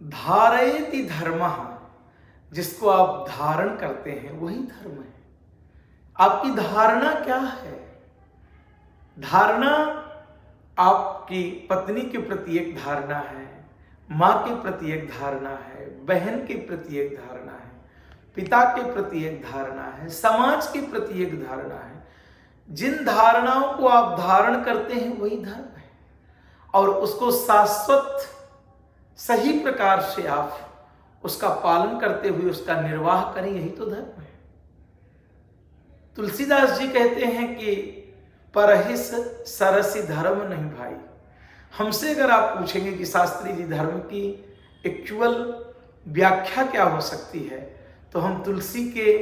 धारयति धर्मः, जिसको आप धारण करते हैं वही धर्म है। आपकी धारणा क्या है? धारणा आपकी पत्नी के प्रति एक धारणा है, माँ के प्रति एक धारणा है, बहन के प्रति एक धारणा है, पिता के प्रति एक धारणा है, समाज के प्रति एक धारणा है। जिन धारणाओं को आप धारण करते हैं वही धर्म है, और उसको शाश्वत सही प्रकार से आप उसका पालन करते हुए उसका निर्वाह करें, यही तो धर्म है। तुलसीदास जी कहते हैं कि परहिस सरसी धर्म नहीं भाई। हमसे अगर आप पूछेंगे कि शास्त्री जी धर्म की एक्चुअल व्याख्या क्या हो सकती है, तो हम तुलसी के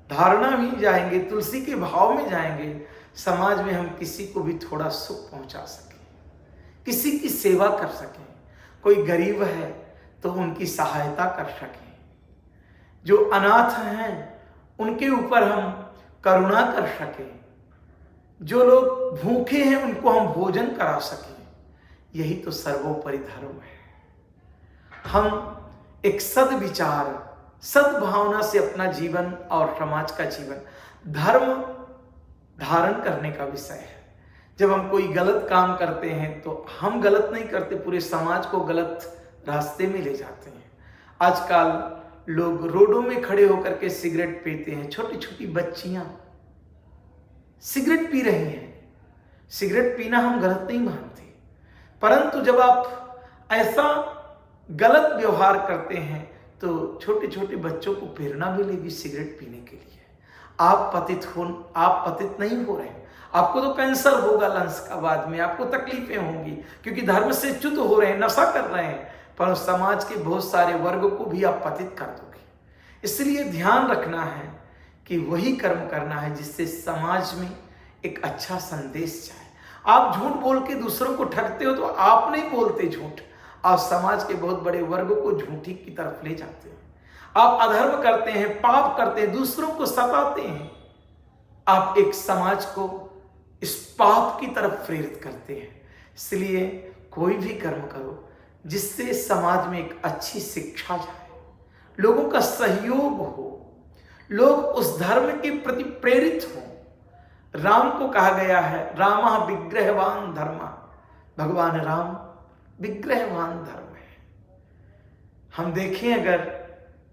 धारणा में जाएंगे, तुलसी के भाव में जाएंगे। समाज में हम किसी को भी थोड़ा सुख पहुंचा सकें, किसी की सेवा कर सकें, कोई गरीब है तो उनकी सहायता कर सकें, जो अनाथ हैं उनके ऊपर हम करुणा कर सकें, जो लोग भूखे हैं उनको हम भोजन करा सकें, यही तो सर्वोपरि धर्म है। हम एक सद्विचार, सद्भावना से अपना जीवन और समाज का जीवन धर्म धारण करने का विषय है। जब हम कोई गलत काम करते हैं तो हम गलत नहीं करते, पूरे समाज को गलत रास्ते में ले जाते हैं। आजकल लोग रोडों में खड़े होकर के सिगरेट पीते हैं, छोटी छोटी बच्चियां सिगरेट पी रही हैं। सिगरेट पीना हम गलत नहीं मानते, परंतु जब आप ऐसा गलत व्यवहार करते हैं तो छोटे छोटे बच्चों को प्रेरणा मिलेगी सिगरेट पीने के लिए। आप पतित नहीं हो रहे, आपको तो कैंसर होगा लंग्स का, बाद में आपको तकलीफें होंगी, क्योंकि धर्म से च्युत हो रहे हैं, नशा कर रहे हैं, पर समाज के बहुत सारे वर्ग को भी आप पतित कर दोगे। इसलिए ध्यान रखना है कि वही कर्म करना है जिससे समाज में एक अच्छा संदेश जाए। आप झूठ बोल के दूसरों को ठगते हो तो आप नहीं बोलते झूठ, आप समाज के बहुत बड़े वर्ग को झूठी की तरफ ले जाते हैं। आप अधर्म करते हैं, पाप करते हैं, दूसरों को सताते हैं, आप एक समाज को इस पाप की तरफ प्रेरित करते हैं। इसलिए कोई भी कर्म करो जिससे समाज में एक अच्छी शिक्षा जाए, लोगों का सहयोग हो, लोग उस धर्म के प्रति प्रेरित हो। राम को कहा गया है रामः विग्रहवान धर्म, भगवान राम विग्रहवान धर्म है। हम देखें अगर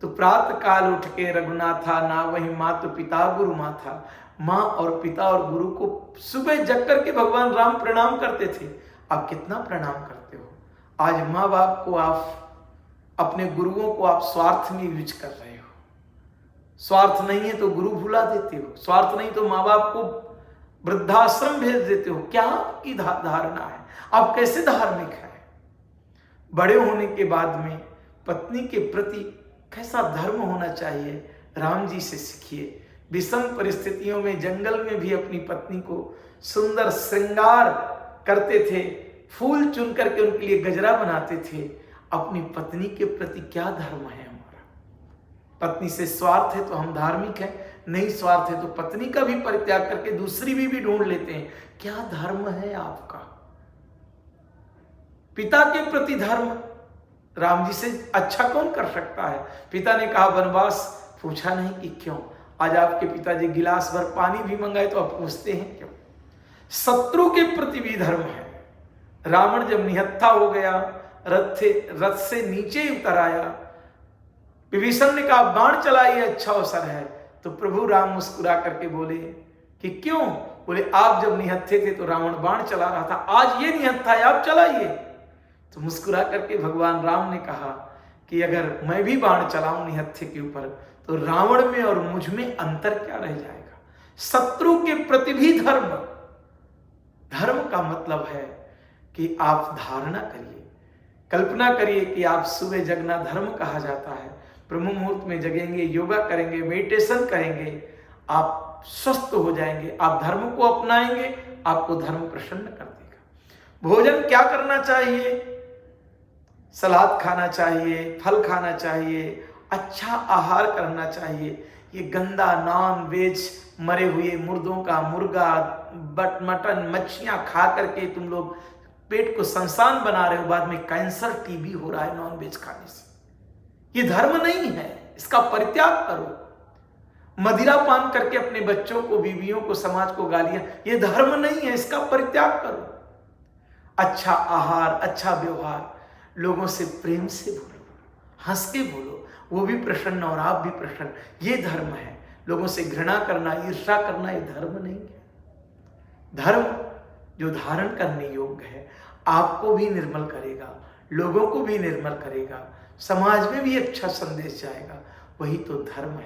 तो प्रातः काल उठ के रघुनाथा ना वही मातु पिता गुरु माथा, माँ और पिता और गुरु को सुबह जग करके भगवान राम प्रणाम करते थे। आप कितना प्रणाम करते हो? आज माँ बाप को आप, अपने गुरुओं को आप स्वार्थ में यूज कर रहे हो। स्वार्थ नहीं है तो गुरु भुला देते हो, स्वार्थ नहीं तो माँ बाप को वृद्धाश्रम भेज देते हो। क्या आपकी धारणा है? आप कैसे धार्मिक है? बड़े होने के बाद में पत्नी के प्रति कैसा धर्म होना चाहिए, राम जी से सीखिए। विषम परिस्थितियों में जंगल में भी अपनी पत्नी को सुंदर श्रृंगार करते थे, फूल चुन करके उनके लिए गजरा बनाते थे। अपनी पत्नी के प्रति क्या धर्म है हमारा? पत्नी से स्वार्थ है तो हम धार्मिक हैं, नहीं स्वार्थ है तो पत्नी का भी परित्याग करके दूसरी भी ढूंढ लेते हैं। क्या धर्म है आपका? पिता के प्रति धर्म राम जी से अच्छा कौन कर सकता है? पिता ने कहा वनवास, पूछा नहीं कि क्यों। आज आपके पिताजी गिलास भर पानी भी मंगाए तो आप पूछते हैं क्यों? शत्रु के प्रति भी धर्म है। रावण जब निहत्था हो गया, रथ से नीचे उतर आया, विभीषण ने कहा बाण चलाइए, अच्छा अवसर है। तो प्रभु राम मुस्कुरा करके बोले कि क्यों? बोले आप जब निहत्थे थे तो रावण बाण चला रहा था, आज ये निहत्था है, आप चलाइए। तो मुस्कुरा करके भगवान राम ने कहा कि अगर मैं भी बाण चलाऊं निहत्थे के ऊपर तो रावण में और मुझ में अंतर क्या रह जाएगा? शत्रु के प्रति भी धर्म। धर्म का मतलब है कि आप धारणा करिए, कल्पना करिए कि आप सुबह जगना धर्म कहा जाता है। ब्रह्म मुहूर्त में जगेंगे, योगा करेंगे, मेडिटेशन करेंगे, आप स्वस्थ हो जाएंगे। आप धर्म को अपनाएंगे, आपको धर्म प्रसन्न कर देगा। भोजन क्या करना चाहिए? सलाद खाना चाहिए, फल खाना चाहिए, अच्छा आहार करना चाहिए। ये गंदा नॉन वेज, मरे हुए मुर्दों का मुर्गा, मटन, मच्छियाँ खा करके तुम लोग पेट को संसान बना रहे हो, बाद में कैंसर टीबी हो रहा है नॉनवेज खाने से। ये धर्म नहीं है, इसका परित्याग करो। मदिरा पान करके अपने बच्चों को, बीवियों को, समाज को गालियां, ये धर्म नहीं है, इसका परित्याग करो। अच्छा आहार, अच्छा व्यवहार, लोगों से प्रेम से बोलो, हंस के बोलो, वो भी प्रसन्न और आप भी प्रसन्न, ये धर्म है। लोगों से घृणा करना, ईर्ष्या करना, ये धर्म नहीं है। धर्म जो धारण करने योग्य है, आपको भी निर्मल करेगा, लोगों को भी निर्मल करेगा, समाज में भी अच्छा संदेश जाएगा, वही तो धर्म है।